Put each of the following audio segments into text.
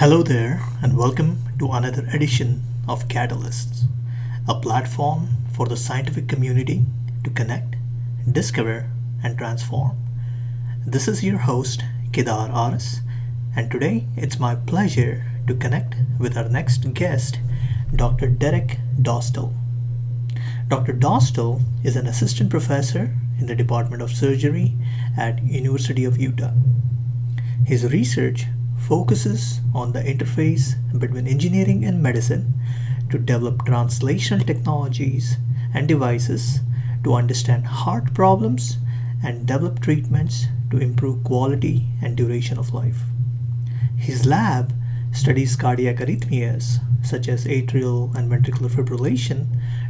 Hello there, and welcome to another edition of Catalysts, a platform for the scientific community to connect, discover, and transform. This is your host, Kedar Aris, and today it's my pleasure to connect with our next guest, Dr. Derek Dosdall. Dr. Dosdall is an assistant professor in the Department of Surgery at University of Utah. His research focuses on the interface between engineering and medicine to develop translational technologies and devices to understand heart problems and develop treatments to improve quality and duration of life. His lab studies cardiac arrhythmias such as atrial and ventricular fibrillation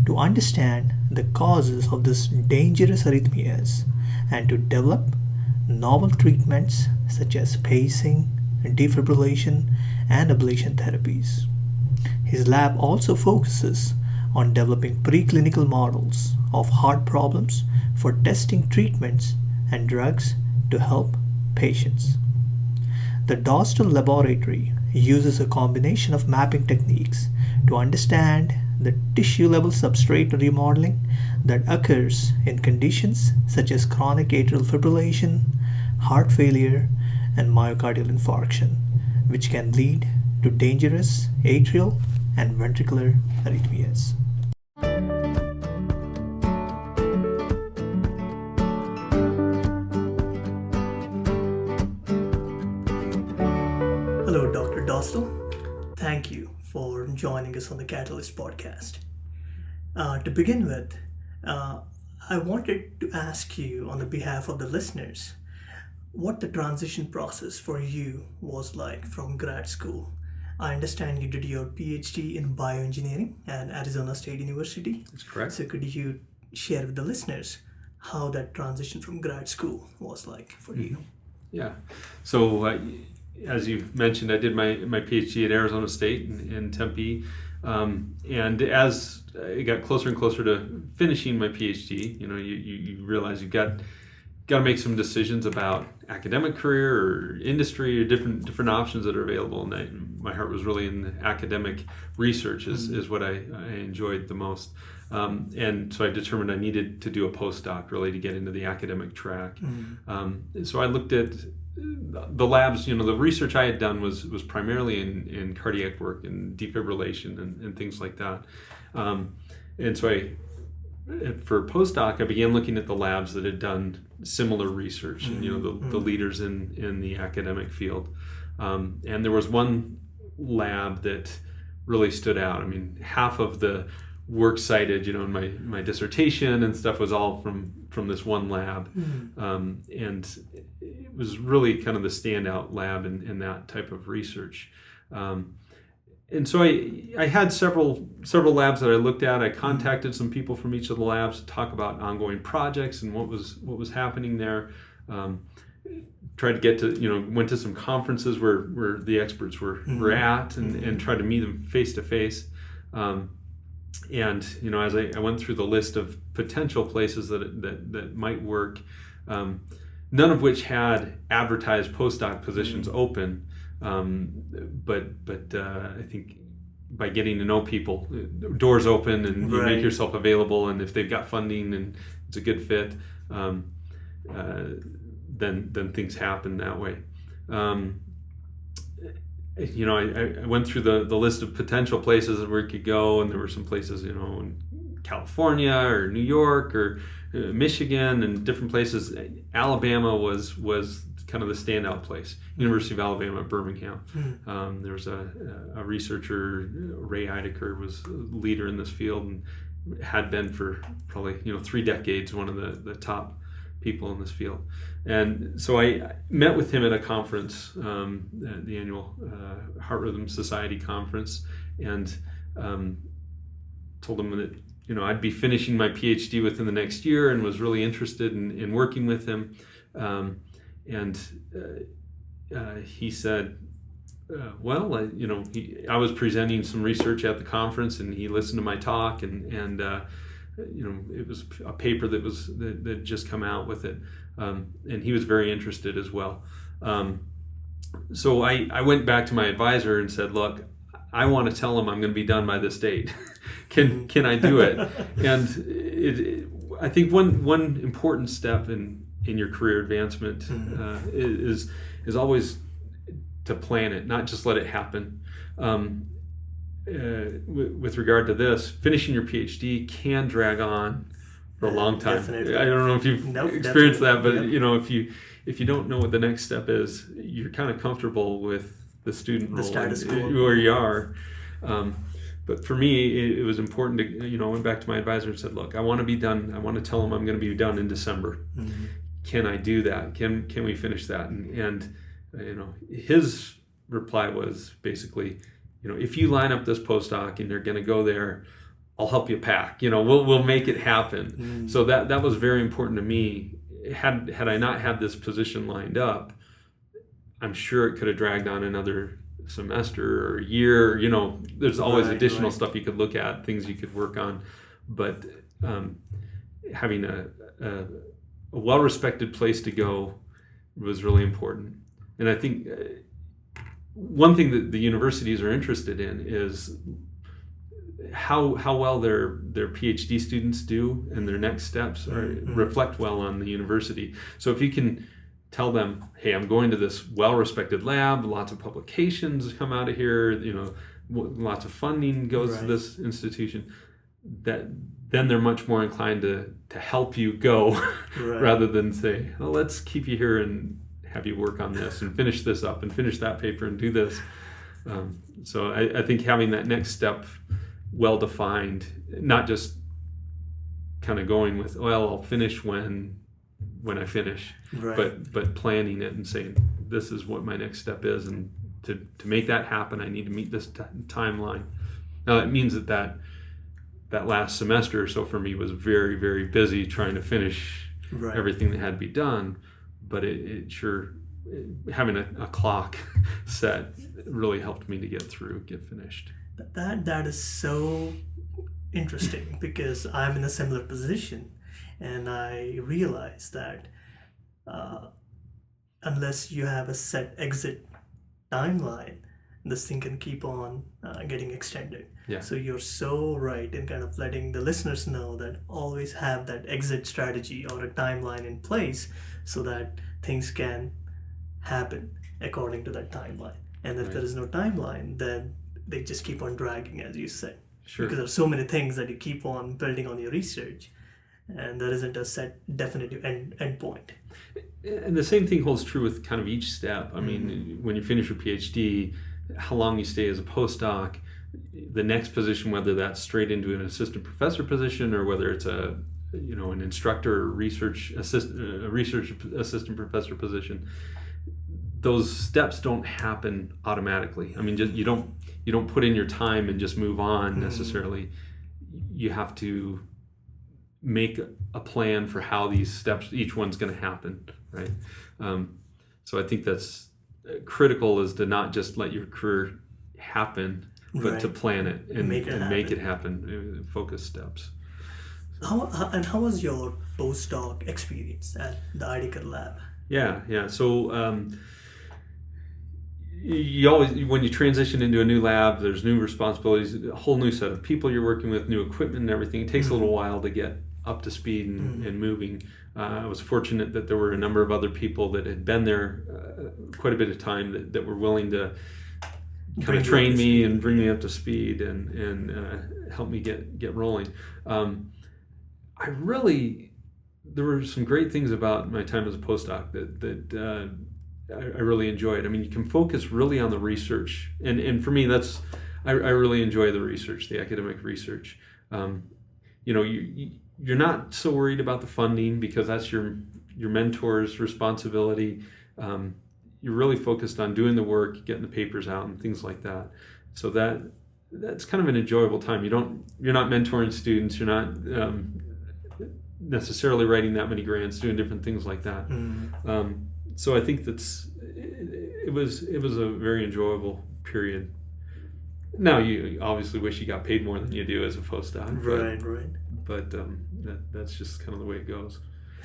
to understand the causes of these dangerous arrhythmias and to develop novel treatments such as pacing, defibrillation, and ablation therapies. His lab also focuses on developing preclinical models of heart problems for testing treatments and drugs to help patients. The Dosdall Laboratory uses a combination of mapping techniques to understand the tissue level substrate remodeling that occurs in conditions such as chronic atrial fibrillation, heart failure, and myocardial infarction, which can lead to dangerous atrial and ventricular arrhythmias. Hello, Dr. Dostal. Thank you for joining us on the Catalyst podcast. To begin with, I wanted to ask you, on the behalf of the listeners, what the transition process for you was like from grad school. I understand you did your PhD in bioengineering at Arizona State University. That's correct. So could you share with the listeners how that transition from grad school was like for you? Yeah. So as you mentioned, I did my PhD at Arizona State in Tempe. And as it got closer and closer to finishing my PhD, you realize you've got to make some decisions about academic career or industry or different options that are available. And my heart was really in the academic research is what I enjoyed the most. And so I determined I needed to do a postdoc really to get into the academic track. So I looked at the labs. The research I had done was primarily in cardiac work and defibrillation and things like that. And so for postdoc, I began looking at the labs that had done similar research and the leaders in the academic field. And there was one lab that really stood out. I mean, half of the work cited, in my dissertation and stuff was all from this one lab. And it was really kind of the standout lab in that type of research. And so I had several labs that I looked at. I contacted some people from each of the labs to talk about ongoing projects and what was happening there. Tried to get to, went to some conferences where the experts were at and tried to meet them face to face. And as I went through the list of potential places that might work, none of which had advertised postdoc positions open. But I think by getting to know people, doors open and you make yourself available, and if they've got funding and it's a good fit, then things happen that way. I went through the list of potential places where we could go, and there were some places, in California or New York or Michigan and different places. Alabama was kind of the standout place. University of Alabama at Birmingham. There was a researcher, Ray Ideker, was a leader in this field and had been for probably 3 decades, one of the top people in this field. And so I met with him at a conference, at the annual Heart Rhythm Society conference, and told him that I'd be finishing my PhD within the next year and was really interested in working with him. And he said, I was presenting some research at the conference, and he listened to my talk, and it was a paper that just come out with it, and he was very interested as well. So I went back to my advisor and said, look, I want to tell him I'm going to be done by this date. Can I do it? And I think one important step in your career advancement is always to plan it, not just let it happen. With regard to this, finishing your PhD can drag on for a long time. Definitely. I don't know if you've experienced that, but if you don't know what the next step is, you're kind of comfortable with the student role, status quo, where you are. But for me, it was important to, I went back to my advisor and said, look, I want to be done. I want to tell him I'm going to be done in December. Mm-hmm. Can I do that? Can we finish that? And his reply was basically, if you line up this postdoc and you're going to go there, I'll help you pack. We'll make it happen. Mm. So that was very important to me. Had I not had this position lined up, I'm sure it could have dragged on another semester or a year. There's always additional stuff you could look at, things you could work on. But having a well-respected place to go was really important. And I think one thing that the universities are interested in is how well their PhD students do and their next steps reflect well on the university. So if you can tell them, hey, I'm going to this well-respected lab, lots of publications come out of here, lots of funding goes to this institution, then they're much more inclined to help you go rather than say, oh, let's keep you here and have you work on this and finish this up and finish that paper and do this. So I think having that next step well-defined, not just kind of going with, well, I'll finish when I finish, but planning it and saying, this is what my next step is, and to make that happen, I need to meet this timeline. Now that means that last semester or so for me was very, very busy trying to finish everything that had to be done, but it sure, having a clock set really helped me to get finished. That is so interesting, because I'm in a similar position, and I realize that unless you have a set exit timeline, this thing can keep on getting extended. Yeah. So you're so right in kind of letting the listeners know that always have that exit strategy or a timeline in place so that things can happen according to that timeline. And if there is no timeline, then they just keep on dragging, as you said. Sure. Because there are so many things that you keep on building on your research, and there isn't a set definitive end point. And the same thing holds true with kind of each step. I mean, when you finish your PhD, how long you stay as a postdoc, the next position, whether that's straight into an assistant professor position or whether it's an instructor or research assistant professor position, those steps don't happen automatically. I mean, you don't put in your time and just move on necessarily. You have to make a plan for how these steps, each one's going to happen, right? So I think that's critical, is to not just let your career happen, but to plan it and make it happen. Focus steps. How was your postdoc experience at the IDCAR lab? Yeah. So you always, when you transition into a new lab, there's new responsibilities, a whole new set of people you're working with, new equipment and everything. It takes a little while to get up to speed and moving. I was fortunate that there were a number of other people that had been there quite a bit of time that were willing to kind of train me and bring me up to speed and help me get rolling. There were some great things about my time as a postdoc that I really enjoyed. I mean, you can focus really on the research, and for me, I really enjoy the research, the academic research. You're not so worried about the funding because that's your mentor's responsibility. You're really focused on doing the work, getting the papers out, and things like that. So that's kind of an enjoyable time. You're not mentoring students. You're not necessarily writing that many grants, doing different things like that. So I think it was a very enjoyable period. Now you obviously wish you got paid more than you do as a postdoc. Right. But that's just kind of the way it goes.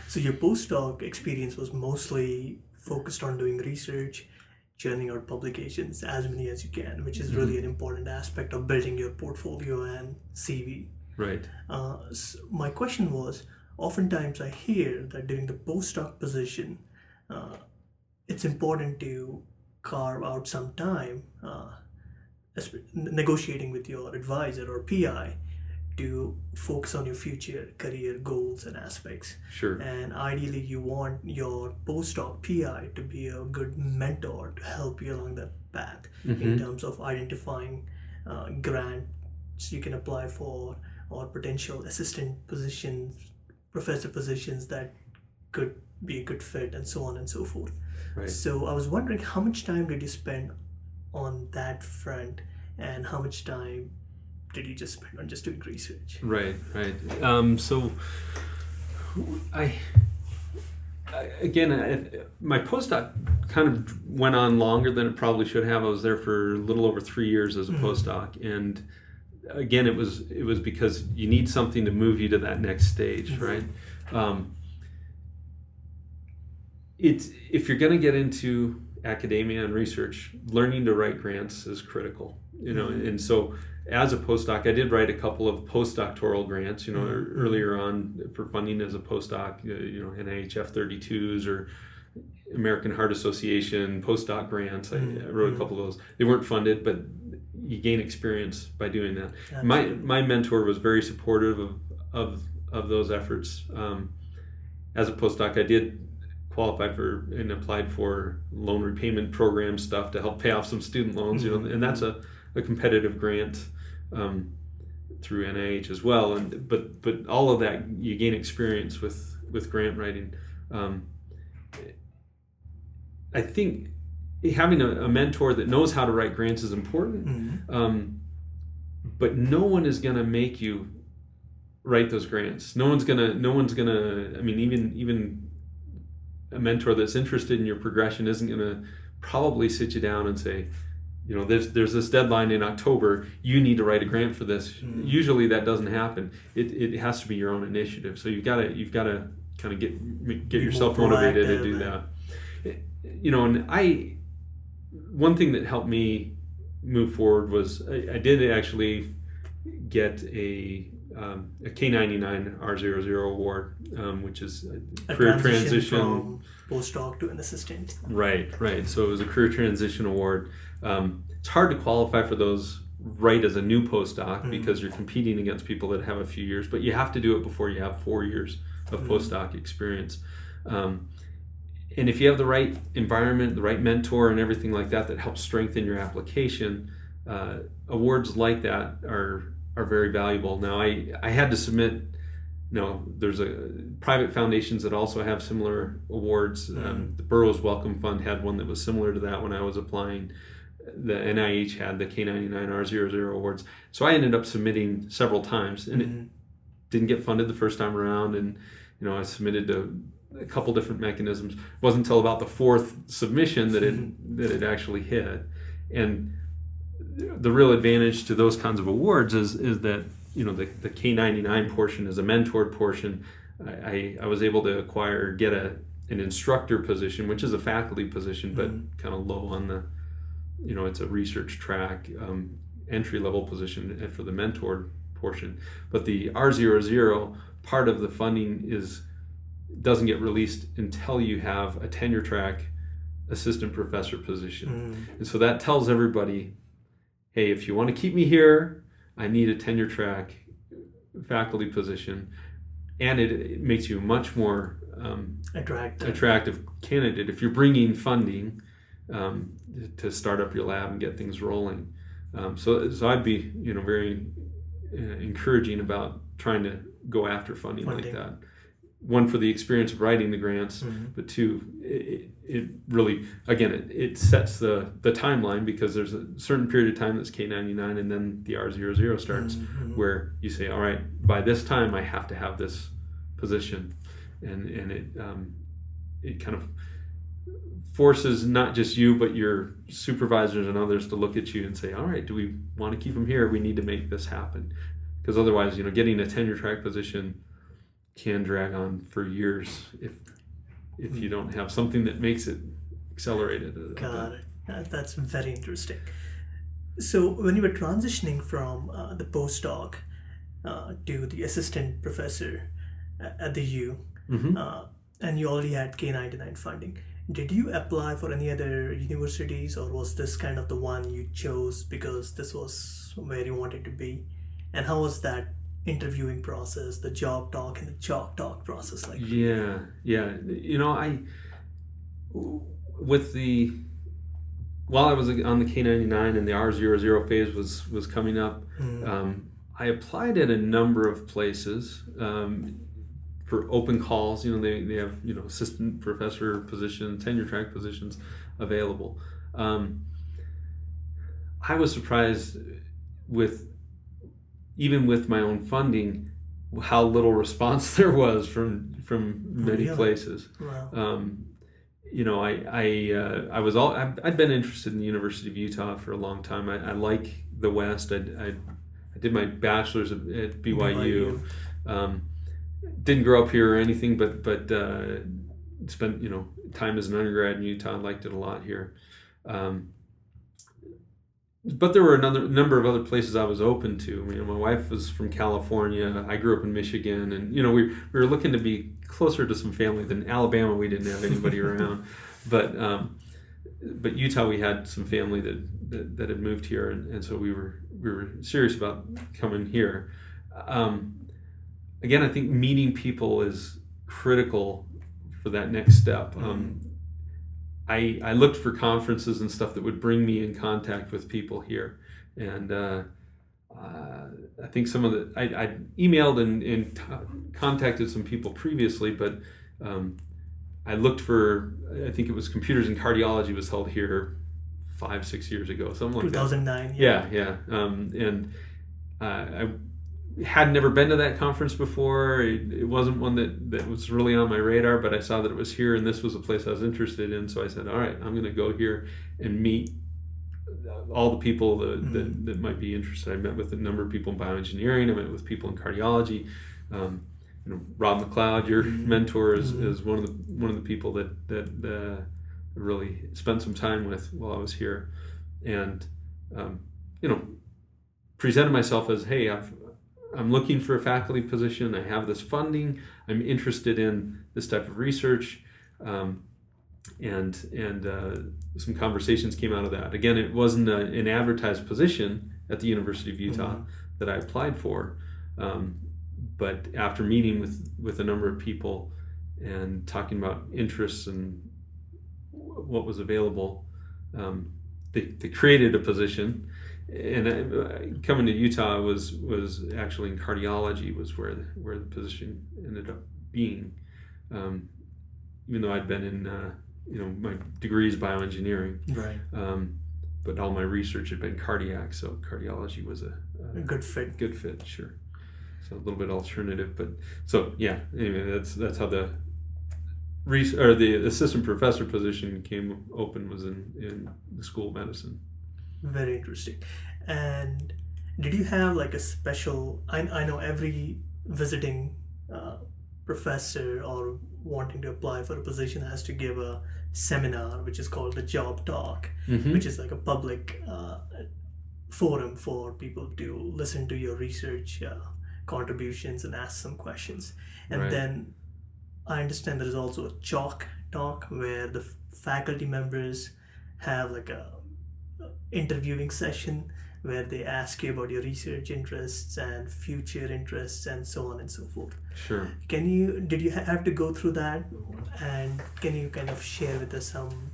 So your postdoc experience was mostly focused on doing research. churning out publications, as many as you can, which is really an important aspect of building your portfolio and CV. Right. My question was, oftentimes I hear that during the postdoc position, it's important to carve out some time, negotiating with your advisor or PI, to focus on your future career goals and aspects. Sure. And ideally, you want your postdoc PI to be a good mentor to help you along that path in terms of identifying grants you can apply for, or potential assistant positions, professor positions that could be a good fit, and so on and so forth. Right. So I was wondering, how much time did you spend on that front, and how much time did you just spend on just doing research? Right. So my postdoc kind of went on longer than it probably should have. I was there for a little over 3 years as a postdoc, and again, it was because you need something to move you to that next stage, right? If you're going to get into academia and research, learning to write grants is critical, and so as a postdoc, I did write a couple of postdoctoral grants, earlier on for funding as a postdoc, NIH F32s or American Heart Association postdoc grants. I wrote a couple of those. They weren't funded, but you gain experience by doing that. My mentor was very supportive of those efforts. As a postdoc, I did qualify for and applied for loan repayment program stuff to help pay off some student loans, and that's a competitive grant through NIH as well. But all of that, you gain experience with grant writing. I think having a mentor that knows how to write grants is important, but no one is going to make you write those grants. No one's gonna. I mean, even a mentor that's interested in your progression isn't going to probably sit you down and say, there's this deadline in October, you need to write a grant for this. Usually that doesn't happen. It has to be your own initiative. So you've got to kind of get yourself motivated to do that. And one thing that helped me move forward was I did actually get a K99 R00 award, which is a career transition from postdoc to an assistant. Right. So it was a career transition award. It's hard to qualify for those right as a new postdoc because you're competing against people that have a few years, but you have to do it before you have 4 years of postdoc experience. And if you have the right environment, the right mentor, and everything like that helps strengthen your application, awards like that are very valuable. Now, I had to submit. There's private foundations that also have similar awards. The Burroughs Wellcome Fund had one that was similar to that when I was applying. The NIH had the K99 R00 awards. So I ended up submitting several times, and it didn't get funded the first time around. And I submitted to a couple different mechanisms. It wasn't until about the fourth submission that it actually hit. And the real advantage to those kinds of awards is that the K99 portion is a mentored portion. I was able to get an instructor position, which is a faculty position, but kind of low on the, it's a research track, entry-level position for the mentored portion. But the R00 part of the funding doesn't get released until you have a tenure track assistant professor position. And so that tells everybody, hey, if you want to keep me here, I need a tenure track faculty position, and it makes you a much more attractive candidate if you're bringing funding to start up your lab and get things rolling. So I'd be very encouraging about trying to go after funding like that. One, for the experience of writing the grants, but two, it really, again, it sets the timeline, because there's a certain period of time that's K99, and then the R00 starts, where you say, all right, by this time I have to have this position, and it kind of forces not just you but your supervisors and others to look at you and say, all right, do we want to keep them here? We need to make this happen, because otherwise, getting a tenure track position can drag on for years if you don't have something that makes it accelerated. Got it. That's very interesting. So, when you were transitioning from the postdoc to the assistant professor at the U, Hmm. uh, and you already had K-99 funding, did you apply for any other universities, or was this kind of the one you chose because this was where you wanted to be? And how was that interviewing process, the job talk, and the job talk process like for you? Yeah, yeah. I with the while I was on the K-99 and the R00 phase was coming up, Mm, I applied at a number of places for open calls. They have assistant professor positions, tenure track positions available. Um, I was surprised with even with my own funding how little response there was from many really? places. Wow. Um, I was all I'd been interested in the University of Utah for a long time. I like the West. I did my bachelor's at BYU. BYU. Um, didn't grow up here or anything, but spent time as an undergrad in Utah. Liked it a lot here. Um, but there were another number of other places I was open to. My wife was from California. I grew up in Michigan, and we were looking to be closer to some family than Alabama. We didn't have anybody around, but Utah, we had some family that had moved here, and so we were serious about coming here. Um, Again, I think meeting people is critical for that next step. I looked for conferences and stuff that would bring me in contact with people here, and I think some of I emailed and contacted some people previously, but I looked for, I think it was Computers in Cardiology was held here 5-6 years ago, something like that. 2009, yeah. Yeah. And I had never been to that conference before. It wasn't one that was really on my radar, but I saw that it was here and this was a place I was interested in. So I said, all right, I'm going to go here and meet all the people that might be interested. I met with a number of people in bioengineering. I met with people in cardiology. Rob McLeod, your mentor, is one of the people that really spent some time with while I was here, and presented myself as, hey, I'm looking for a faculty position. I have this funding. I'm interested in this type of research, and some conversations came out of that. Again, it wasn't an advertised position at the University of Utah that I applied for, but after meeting with a number of people and talking about interests and what was available, they created a position. And coming to Utah was actually in cardiology was where the position ended up being, even though I'd been in my degree is bioengineering, Right. but all my research had been cardiac, so cardiology was a Good fit. good fit, sure. So a little bit alternative, but so yeah. Anyway, that's how the assistant professor position came open, was in the School of Medicine. Very interesting. And did you have like a special? I know every visiting professor or wanting to apply for a position has to give a seminar, which is called the job talk, Mm-hmm. which is like a public forum for people to listen to your research contributions and ask some questions. And Right. then I understand there is also a chalk talk where the faculty members have like a interviewing session where they ask you about your research interests and future interests and so on and so forth. Sure. Did you have to go through that, and can you kind of share with us some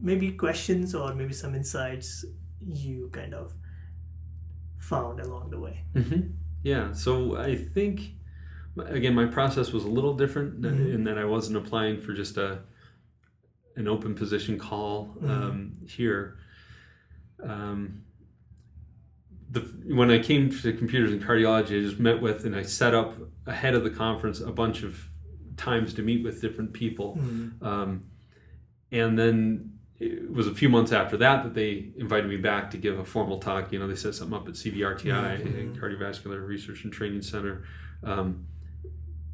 maybe questions or maybe some insights you kind of found along the way? Mm-hmm. Yeah. So I think, again, my process was a little different in that I wasn't applying for just an open position call here. When I came to Computers in Cardiology, I just met with and I set up ahead of the conference a bunch of times to meet with different people. And then it was a few months after that they invited me back to give a formal talk. They set something up at CVRTI, Cardiovascular Research and Training Center.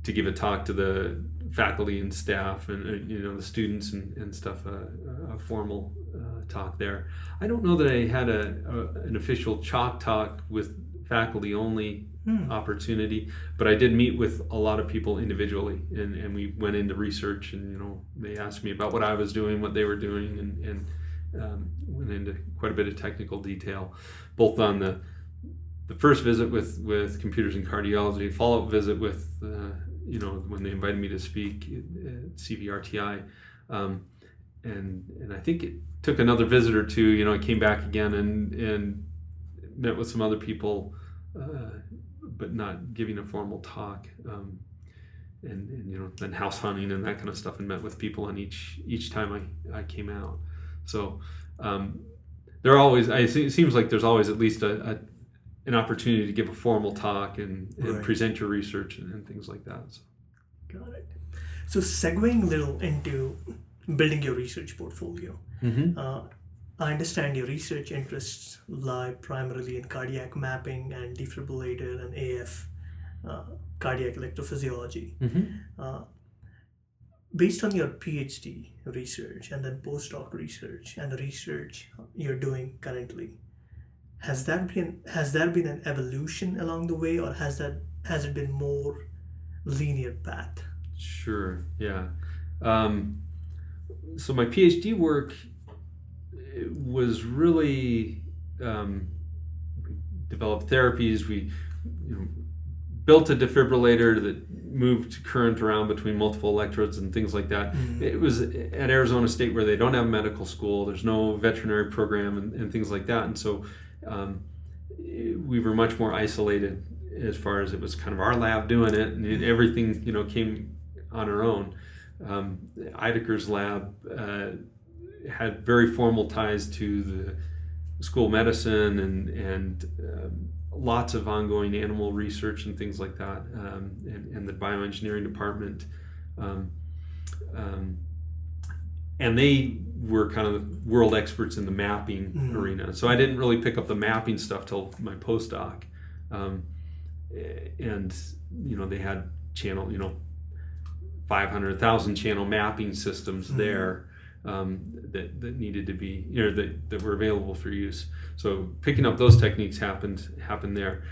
to give a talk to the faculty and staff and the students and stuff, a formal talk there. I don't know that I had an official chalk talk with faculty only opportunity, but I did meet with a lot of people individually, and we went into research, and they asked me about what I was doing, what they were doing, and went into quite a bit of technical detail, both on the first visit with computers and cardiology, follow-up visit with when they invited me to speak at CVRTI, and I think it took another visit or two. I came back again and met with some other people, but not giving a formal talk, and then house hunting and that kind of stuff, and met with people on each time I came out. So there are always, it seems like there's always at least an opportunity to give a formal talk and Right. present your research and things like that. So. Got it. So segueing a little into building your research portfolio, I understand your research interests lie primarily in cardiac mapping and defibrillator and AF, cardiac electrophysiology. Based on your PhD research and then postdoc research and the research you're doing currently, has there been an evolution along the way, or has it been more linear path? Sure. Yeah. So my PhD work was really developed therapies. We built a defibrillator that moved current around between multiple electrodes and things like that. It was at Arizona State, where they don't have medical school. There's no veterinary program and things like that. And so we were much more isolated as far as it was kind of our lab doing it, and everything came on our own. Idecker's lab had very formal ties to the School of Medicine and lots of ongoing animal research and things like that, and the bioengineering department. And they were kind of the world experts in the mapping arena. So I didn't really pick up the mapping stuff till my postdoc. And they had channel, 500,000 channel mapping systems there that needed to be, that were available for use. So picking up those techniques happened there.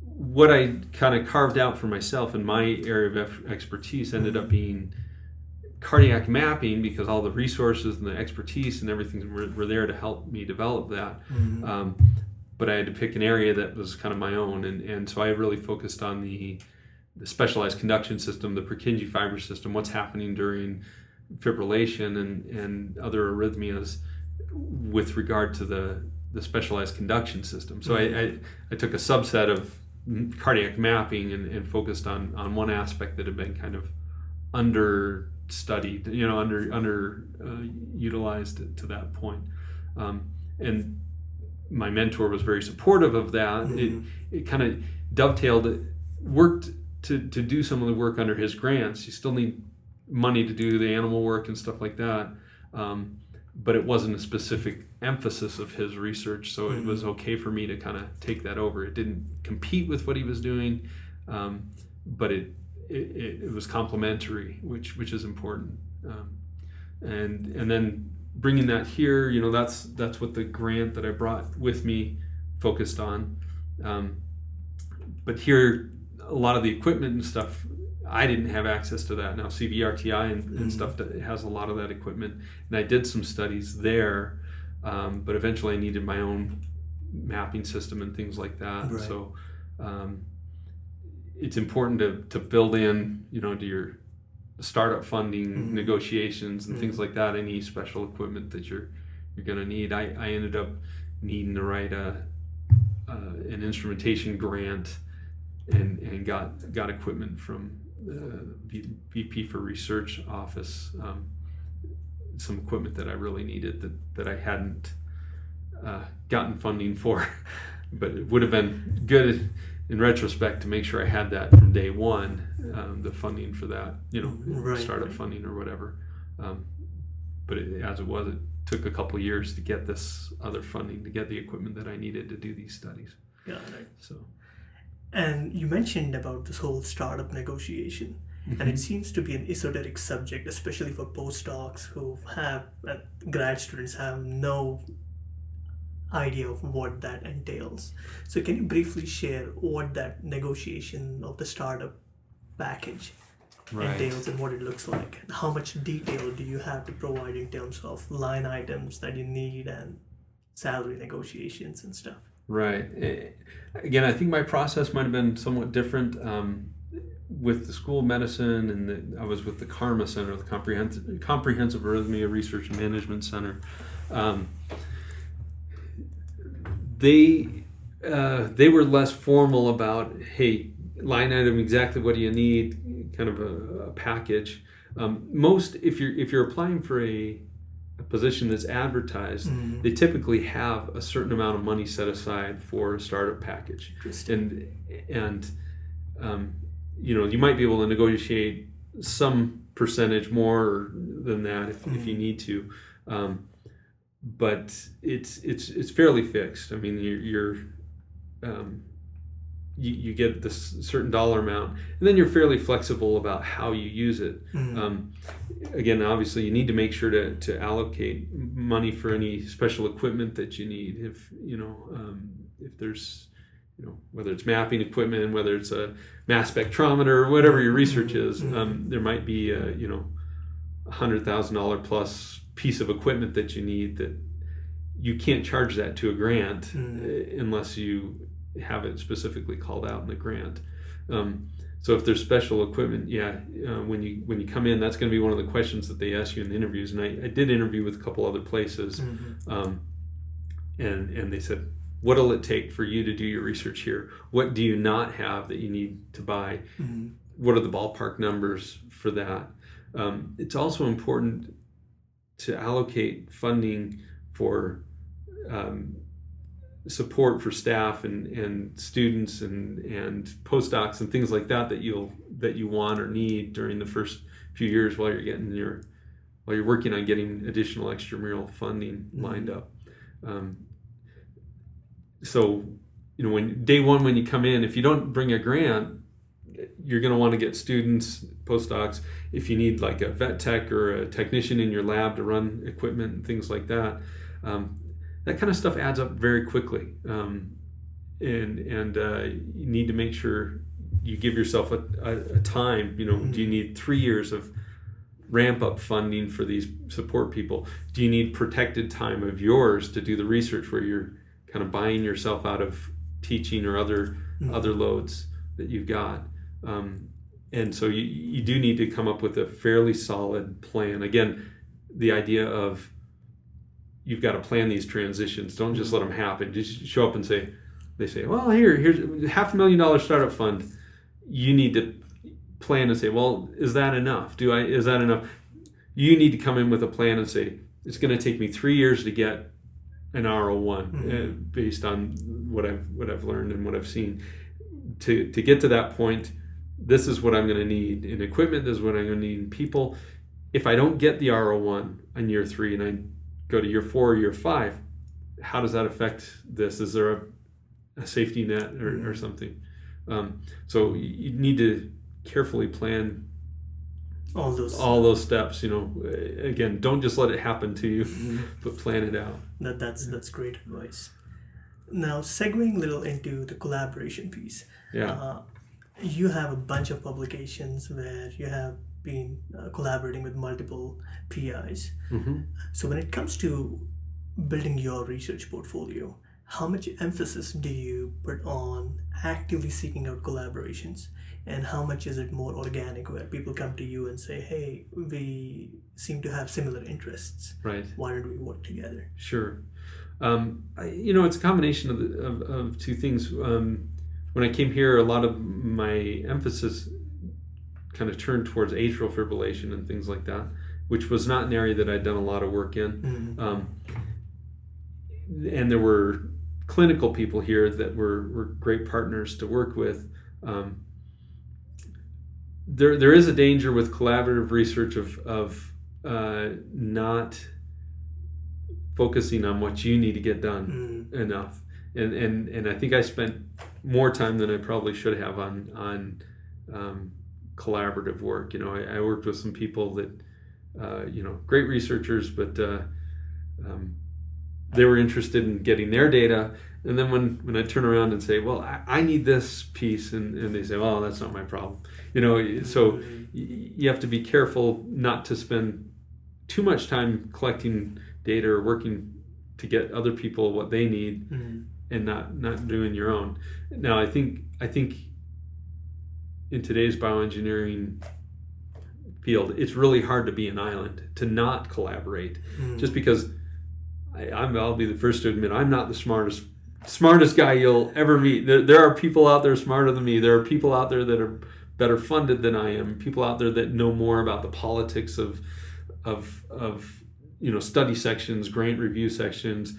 What I kind of carved out for myself in my area of expertise ended up being cardiac mapping, because all the resources and the expertise and everything were there to help me develop that. But I had to pick an area that was kind of my own, and so I really focused on the specialized conduction system, the Purkinje fiber system, what's happening during fibrillation and other arrhythmias with regard to the specialized conduction system. So I took a subset of cardiac mapping and focused on one aspect that had been kind of understudied, under utilized to that point. And my mentor was very supportive of that. It kind of dovetailed, worked to do some of the work under his grants. You still need money to do the animal work and stuff like that. But it wasn't a specific emphasis of his research, so it was okay for me to kind of take that over. It didn't compete with what he was doing, but it was complementary, which is important. And then bringing that here, that's what the grant that I brought with me focused on. But here, a lot of the equipment and stuff, I didn't have access to that. Now CVRTI and stuff that has a lot of that equipment, and I did some studies there, but eventually I needed my own mapping system and things like that. Right. So it's important to build in, to your startup funding negotiations and things like that, any special equipment that you're going to need. I ended up needing to write an instrumentation grant and got equipment from the VP for Research office, some equipment that I really needed that I hadn't gotten funding for, but it would have been good in retrospect to make sure I had that from day one, the funding for that, Right. startup funding or whatever. But as it was, it took a couple of years to get this other funding, to get the equipment that I needed to do these studies. Got it. So. And you mentioned about this whole startup negotiation, and it seems to be an esoteric subject, especially for postdocs who have grad students have no idea of what that entails. So, can you briefly share what that negotiation of the startup package entails and what it looks like? And how much detail do you have to provide in terms of line items that you need and salary negotiations and stuff? Right. Again, I think my process might have been somewhat different. With the School of Medicine, and I was with the CARMA Center, the Comprehensive Arrhythmia Research and Management Center. They were less formal about, hey, line item, exactly what do you need, kind of a package. Most, if you're applying for a position that's advertised, they typically have a certain amount of money set aside for a startup package, and you might be able to negotiate some percentage more than that if you need to, but it's fairly fixed. I mean, you get this certain dollar amount, and then you're fairly flexible about how you use it. Again, obviously, you need to make sure to allocate money for any special equipment that you need. If there's, whether it's mapping equipment, whether it's a mass spectrometer, whatever your research is, there might be a $100,000 plus piece of equipment that you need that you can't charge that to a grant unless you have it specifically called out in the grant. So if there's special equipment, when you come in, that's going to be one of the questions that they ask you in the interviews. And I did interview with a couple other places, and they said, what'll it take for you to do your research here? What do you not have that you need to buy? What are the ballpark numbers for that? It's also important to allocate funding for support for staff and students and postdocs and things like that you want or need during the first few years while you're working on getting additional extramural funding lined up. So when day one, when you come in, if you don't bring a grant, you're going to want to get students, postdocs. If you need like a vet tech or a technician in your lab to run equipment and things like that, that kind of stuff adds up very quickly. And you need to make sure you give yourself a time. Do you need 3 years of ramp up funding for these support people? Do you need protected time of yours to do the research where you're kind of buying yourself out of teaching or other loads that you've got? And so you do need to come up with a fairly solid plan. Again, the idea of you've got to plan these transitions. Don't just let them happen. Just show up and they say, well, here's $500,000 startup fund. You need to plan and say, well, is that enough? Is that enough? You need to come in with a plan and say, it's going to take me 3 years to get an R01 based on what I've learned and what I've seen. To get to that point, this is what I'm going to need in equipment. This is what I'm going to need in people. If I don't get the R01 in year 3 and I go to year 4 or year 5, how does that affect this? Is there a safety net or something? So you need to carefully plan all those steps. Again, don't just let it happen to you, but plan it out. That's great advice. Now, segueing a little into the collaboration piece. You have a bunch of publications where you have been collaborating with multiple PIs. So when it comes to building your research portfolio, how much emphasis do you put on actively seeking out collaborations, and how much is it more organic where people come to you and say, hey, we seem to have similar interests, right? Why don't we work together? Sure. It's a combination of two things. When I came here, a lot of my emphasis kind of turned towards atrial fibrillation and things like that, which was not an area that I'd done a lot of work in. And there were clinical people here that were great partners to work with. There is a danger with collaborative research of not focusing on what you need to get done enough. And I think I spent more time than I probably should have on collaborative work. I worked with some people that great researchers, but they were interested in getting their data, and then when I turn around and say, well, I need this piece, and they say, well, that's not my problem. So you have to be careful not to spend too much time collecting data or working to get other people what they need, and not doing your own. Now, I think in today's bioengineering field, it's really hard to be an island, to not collaborate, just because I'll be the first to admit I'm not the smartest guy you'll ever meet. There are people out there smarter than me. There are people out there that are better funded than I am. People out there that know more about the politics of study sections, grant review sections,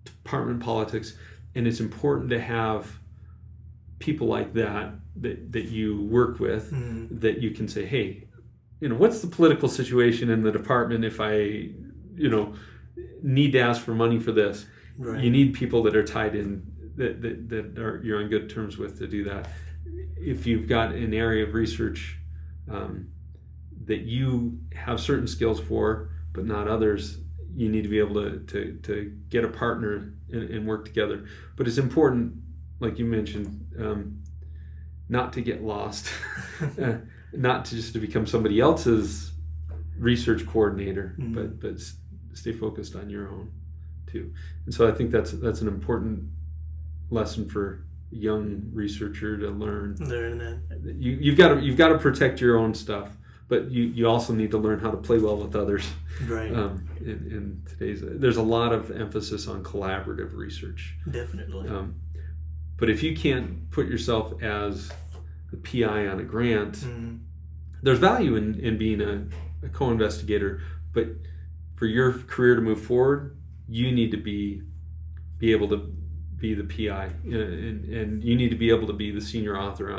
department politics, and it's important to have people like that you work with, that you can say, hey, what's the political situation in the department if I need to ask for money for this? Right. You need people that are tied in, that you're on good terms with, to do that. If you've got an area of research that you have certain skills for, but not others, you need to be able to get a partner and work together. But it's important, like you mentioned, not to get lost, not to become somebody else's research coordinator, but stay focused on your own too. And so I think that's an important lesson for a young researcher to learn. That. You've got to protect your own stuff, but you also need to learn how to play well with others. Right. In today's, there's a lot of emphasis on collaborative research. Definitely. But if you can't put yourself as the PI on a grant, there's value in being a co-investigator, but for your career to move forward, you need to be able to be the PI, and you need to be able to be the senior author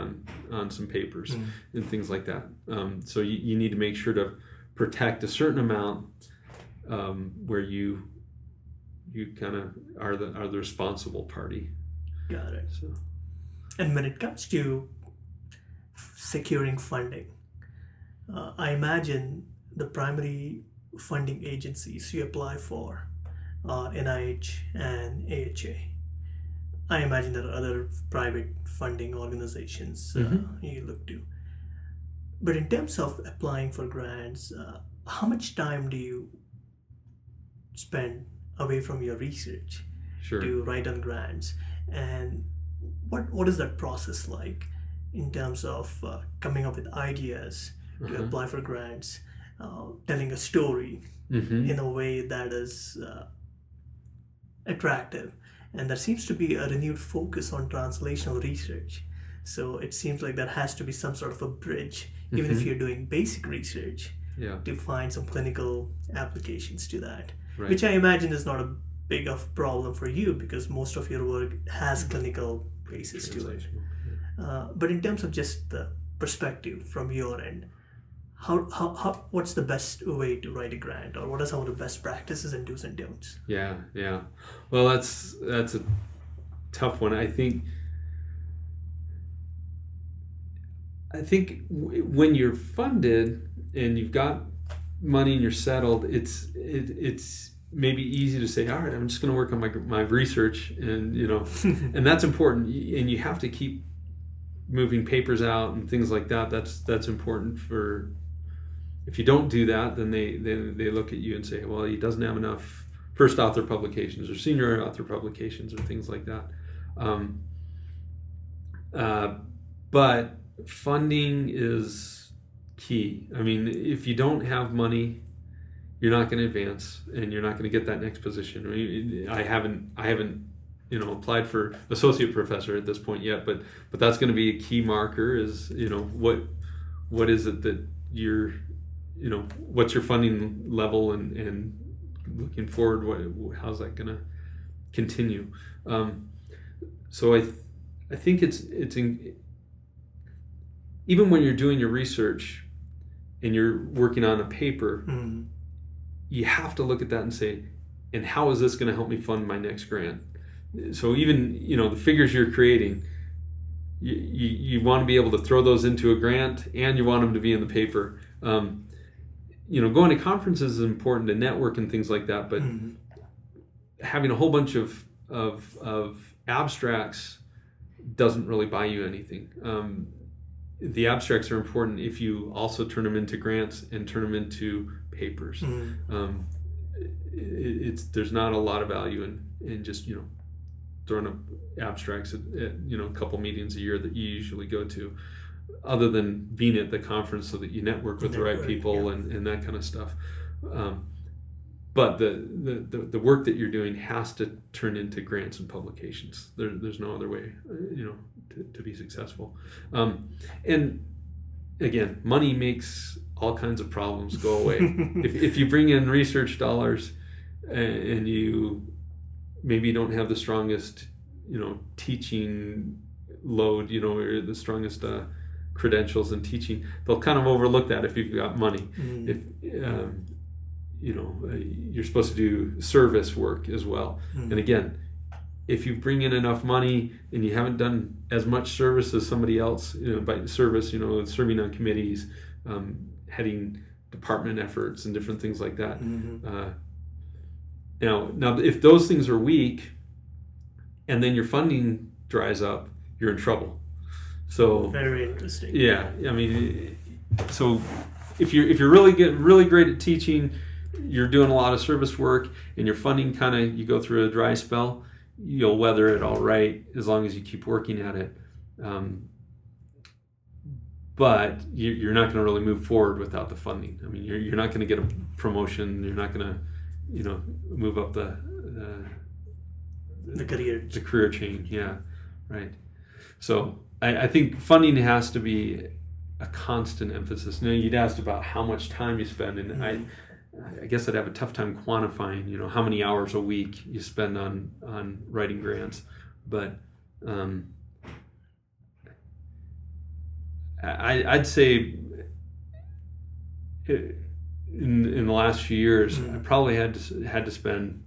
on some papers and things like that. So you need to make sure to protect a certain amount where you kind of are the responsible party. Got it. So. And when it comes to securing funding, I imagine the primary funding agencies you apply for are NIH and AHA. I imagine there are other private funding organizations you look to. But in terms of applying for grants, how much time do you spend away from your research to write on grants? And what is that process like in terms of coming up with ideas to apply for grants, telling a story in a way that is attractive? And there seems to be a renewed focus on translational research. So it seems like there has to be some sort of a bridge, even if you're doing basic research, to find some clinical applications to that, which I imagine is not a big of problem for you because most of your work has clinical basis to it. But in terms of just the perspective from your end, how what's the best way to write a grant, or what are some of the best practices and do's and don'ts? Yeah. Well, that's a tough one. I think when you're funded and you've got money and you're settled, it's maybe easy to say, all right, I'm just going to work on my research, and and that's important. And you have to keep moving papers out and things like that. That's important. For if you don't do that, then they look at you and say, well, he doesn't have enough first author publications or senior author publications or things like that. But funding is key. I mean, if you don't have money, you're not going to advance, and you're not going to get that next position. I mean, I haven't applied for associate professor at this point yet, but that's going to be a key marker. Is what is it that you're what's your funding level, and looking forward, how's that going to continue? So I think it's even when you're doing your research and you're working on a paper, you have to look at that and say, and how is this going to help me fund my next grant? So even the figures you're creating, you want to be able to throw those into a grant, and you want them to be in the paper. Going to conferences is important to network and things like that, but having a whole bunch of abstracts doesn't really buy you anything. The abstracts are important if you also turn them into grants and turn them into papers. There's not a lot of value in just throwing up abstracts at a couple meetings a year that you usually go to, other than being at the conference so that you network with the right people and that kind of stuff. But the work that you're doing has to turn into grants and publications. There's no other way, to be successful. And again, money makes all kinds of problems go away. if you bring in research dollars and you maybe don't have the strongest, teaching load, or the strongest credentials in teaching, they'll kind of overlook that if you've got money. If you're supposed to do service work as well. And again, if you bring in enough money and you haven't done as much service as somebody else, by service, serving on committees, heading department efforts and different things like that. Now, if those things are weak, and then your funding dries up, you're in trouble. So very interesting. Yeah, I mean, so if you're really great at teaching, you're doing a lot of service work, and your funding you go through a dry spell, you'll weather it all right as long as you keep working at it. But you're not going to really move forward without the funding. I mean, you're not going to get a promotion. You're not going to, move up the career chain. Yeah, right. So I think funding has to be a constant emphasis. You'd asked about how much time you spend, and I guess I'd have a tough time quantifying, how many hours a week you spend on writing grants, but I'd say in the last few years, I probably had to spend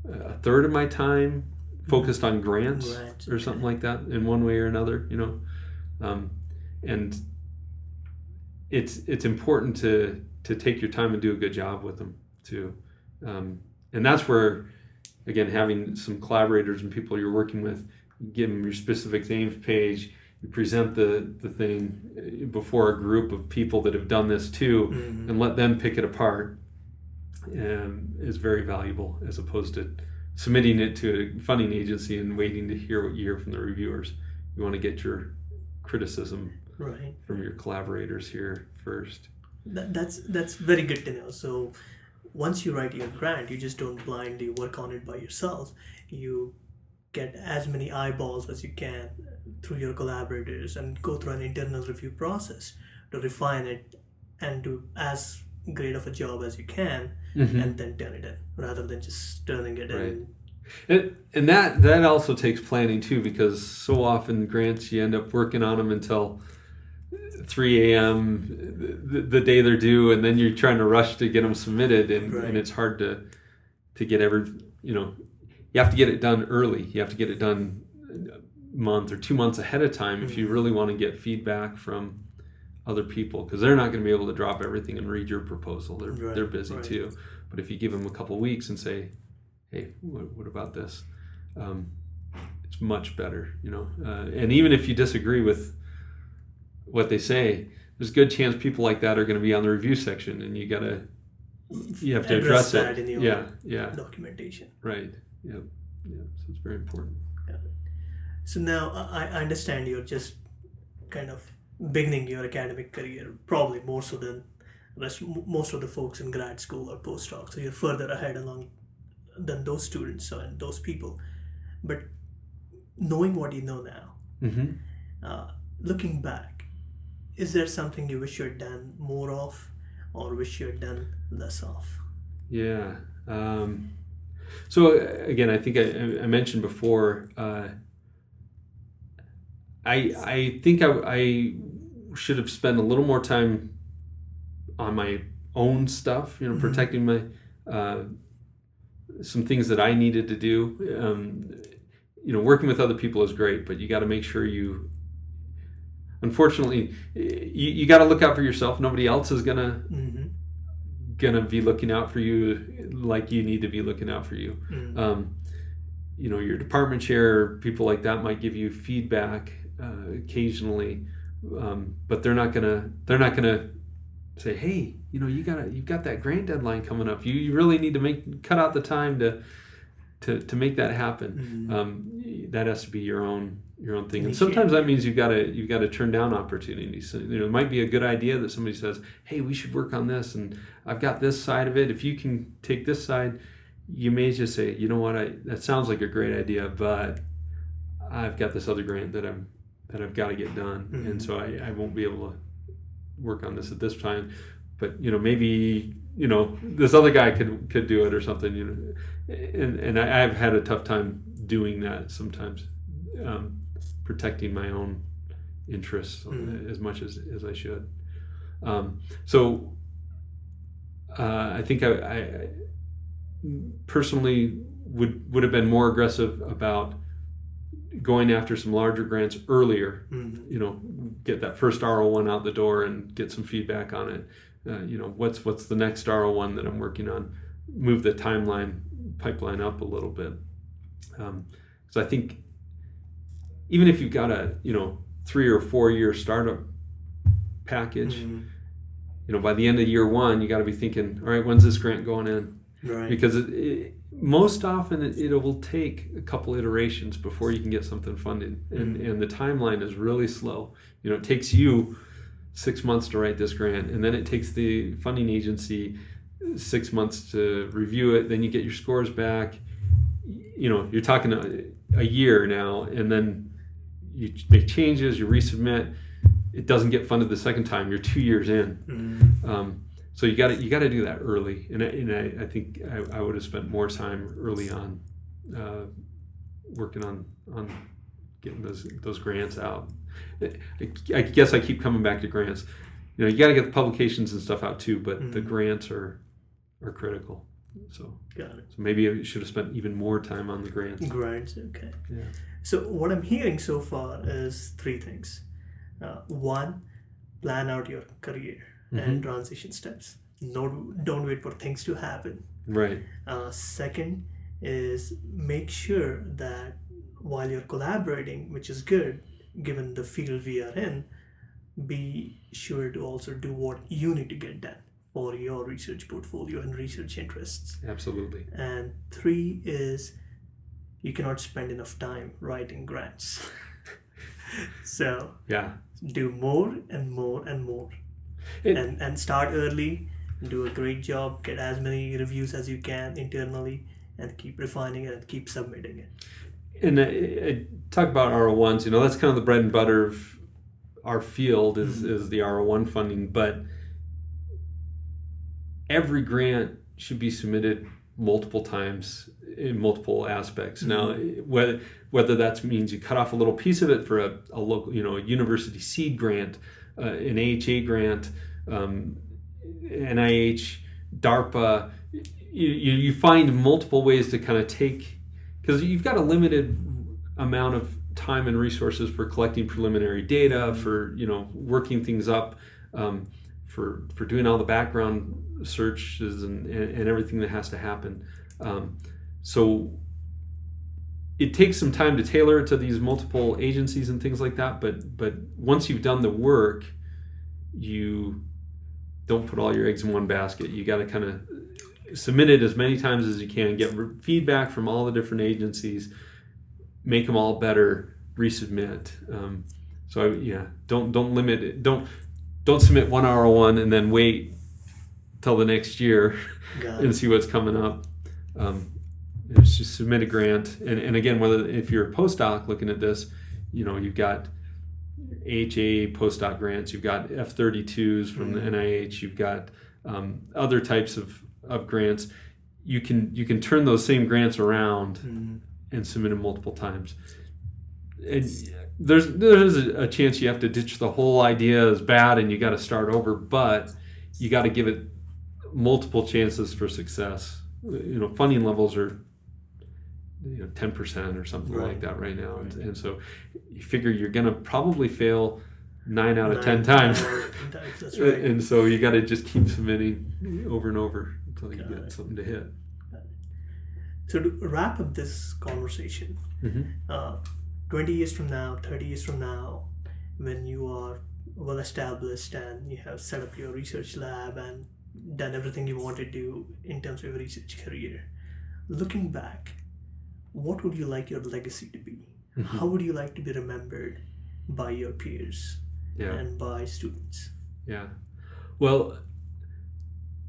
a third of my time focused on grants or something like that in one way or another, and it's important to take your time and do a good job with them too. And that's where, again, having some collaborators and people you're working with, give them your specific aims page, you present the thing before a group of people that have done this too, and let them pick it apart, is very valuable, as opposed to submitting it to a funding agency and waiting to hear what you hear from the reviewers. You want to get your criticism from your collaborators here first. That's very good to know. So once you write your grant, you just don't blindly work on it by yourself. You get as many eyeballs as you can through your collaborators and go through an internal review process to refine it and do as great of a job as you can, and then turn it in, rather than just turning it in. And that also takes planning too, because so often grants, you end up working on them until 3 a.m. the day they're due, and then you're trying to rush to get them submitted, and it's hard to get you have to get it done early. You have to get it done a month or 2 months ahead of time if you really want to get feedback from other people, because they're not going to be able to drop everything and read your proposal. They're busy too. But if you give them a couple weeks and say, hey, what about this? It's much better, and even if you disagree with what they say, there's a good chance people like that are going to be on the review section, and you have to address that it. In your documentation. Right. Yeah. So it's very important. Yeah. So now I understand you're just kind of beginning your academic career, probably more so than most of the folks in grad school or postdoc. So you're further ahead than those students and those people. But knowing what you know now, looking back, is there something you wish you had done more of, or wish you had done less of? Yeah. So again, I think I mentioned before, I think I should have spent a little more time on my own stuff, protecting my some things that I needed to do. working with other people is great, but you got to make sure unfortunately, you got to look out for yourself. Nobody else is gonna be looking out for you like you need to be looking out for you. Your department chair, people like that might give you feedback occasionally, but they're not gonna say, hey, you've got that grant deadline coming up. You really need to cut out the time to make that happen. That has to be your own thing. And sometimes that means you've got to turn down opportunities. So, it might be a good idea that somebody says, hey, we should work on this, and I've got this side of it. If you can take this side, you may just say, you know what, that sounds like a great idea, but I've got this other grant that I've got to get done, and so I won't be able to work on this at this time. But maybe this other guy could do it or something. And I've had a tough time doing that sometimes, protecting my own interests as much as I should. So I think I personally would have been more aggressive about going after some larger grants earlier. Get that first R01 out the door and get some feedback on it. What's the next R01 that I'm working on? Move the pipeline up a little bit. So I think even if you've got a 3 or 4 year startup package, by the end of year 1, you got to be thinking, all right, when's this grant going in? Right. Because most often it will take a couple iterations before you can get something funded, and the timeline is really slow. It takes you 6 months to write this grant, and then it takes the funding agency 6 months to review it. Then you get your scores back. You're talking a year now, and then you make changes, you resubmit. It doesn't get funded the second time. You're 2 years in. So you got to do that early, and I think I would have spent more time early on working on getting those grants out. I guess I keep coming back to grants. You got to get the publications and stuff out too, but the grants are critical. So got it. So maybe I should have spent even more time on the grants. Grants, okay. Yeah. So what I'm hearing so far is 3 things. 1, plan out your career and transition steps. Don't wait for things to happen. Right. Second is make sure that while you're collaborating, which is good given the field we are in, be sure to also do what you need to get done for your research portfolio and research interests. Absolutely. And 3 is you cannot spend enough time writing grants. So yeah, do more and more and more. And start early, do a great job, get as many reviews as you can internally, and keep refining it and keep submitting it. And I talk about R01s, that's kind of the bread and butter of our field is the R01 funding, but every grant should be submitted multiple times in multiple aspects. Now, whether that means you cut off a little piece of it for a local, a university seed grant, an AHA grant, NIH, DARPA, you find multiple ways to kind of take, because you've got a limited amount of time and resources for collecting preliminary data, for working things up, for doing all the background searches and everything that has to happen. So it takes some time to tailor it to these multiple agencies and things like that. But once you've done the work, you don't put all your eggs in one basket. You got to kind of submit it as many times as you can, get feedback from all the different agencies, make them all better, resubmit. Don't limit it. Don't submit one R01 and then wait till the next year and see what's coming up. It's just submit a grant, and again, if you're a postdoc looking at this, you've got AHA postdoc grants, you've got F32s from the NIH, you've got other types of grants. You can turn those same grants around and submit them multiple times. And there's a chance you have to ditch the whole idea as bad and you got to start over, but you got to give it multiple chances for success. Funding levels 10% or something Right. like that right now. Right. And so you figure you're going to probably fail 9 out of 10 times. 9 out of 10 times, that's right. And so you got to just keep submitting over and over until you Got get it. something to hit. So to wrap up this conversation, 20 years from now, 30 years from now, when you are well established and you have set up your research lab and done everything you want to do in terms of your research career, looking back, what would you like your legacy to be? How would you like to be remembered by your peers and by students? Yeah. Well,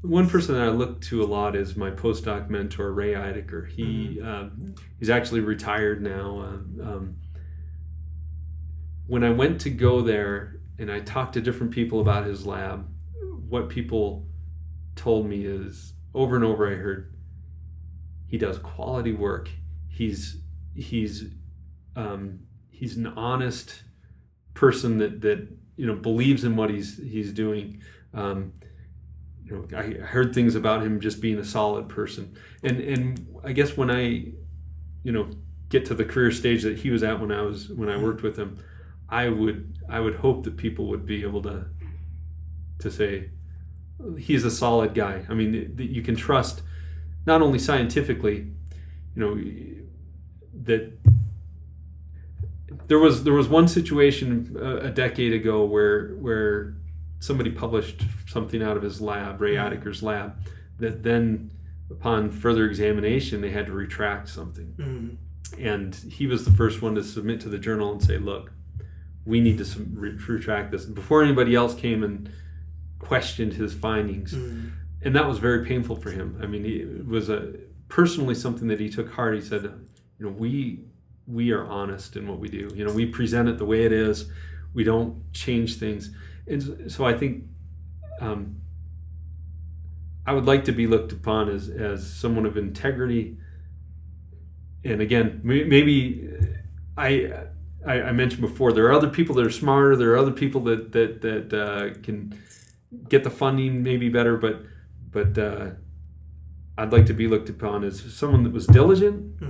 one person that I look to a lot is my postdoc mentor, Ray Eidecker. He's actually retired now. When I went to go there and I talked to different people about his lab, what people told me is, over and over I heard, he does quality work. He's an honest person that believes in what he's doing. I heard things about him just being a solid person, and I guess when I get to the career stage that he was at when I worked with him, I would hope that people would be able to say he's a solid guy. I mean, that you can trust, not only scientifically, that there was one situation a decade ago where somebody published something out of his lab, Ray Eidecker's lab, that then upon further examination they had to retract something. And he was the first one to submit to the journal and say, look, we need to retract this, before anybody else came and questioned his findings. And that was very painful for him. I mean, it was personally something that he took hard. He said, we are honest in what we do. We present it the way it is. We don't change things. And so I think I would like to be looked upon as someone of integrity. And again, maybe I mentioned before, there are other people that are smarter. There are other people that can get the funding maybe better, but I'd like to be looked upon as someone that was diligent,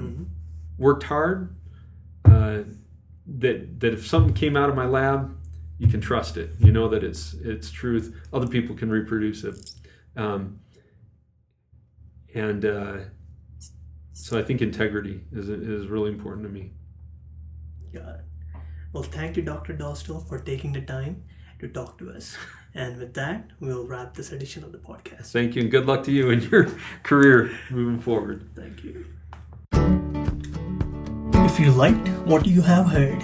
worked hard, that if something came out of my lab, you can trust it. You know that it's truth. Other people can reproduce it. So I think integrity is really important to me. Got it. Well, thank you, Dr. Dosdall, for taking the time to talk to us. And with that, we'll wrap this edition of the podcast. Thank you, and good luck to you in your career moving forward. Thank you. If you liked what you have heard,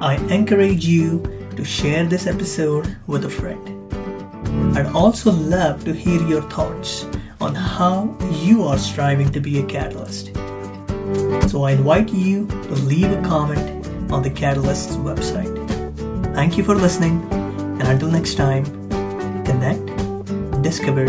I encourage you to share this episode with a friend. I'd also love to hear your thoughts on how you are striving to be a catalyst. So I invite you to leave a comment on the Catalyst's website. Thank you for listening, and until next time, connect, discover,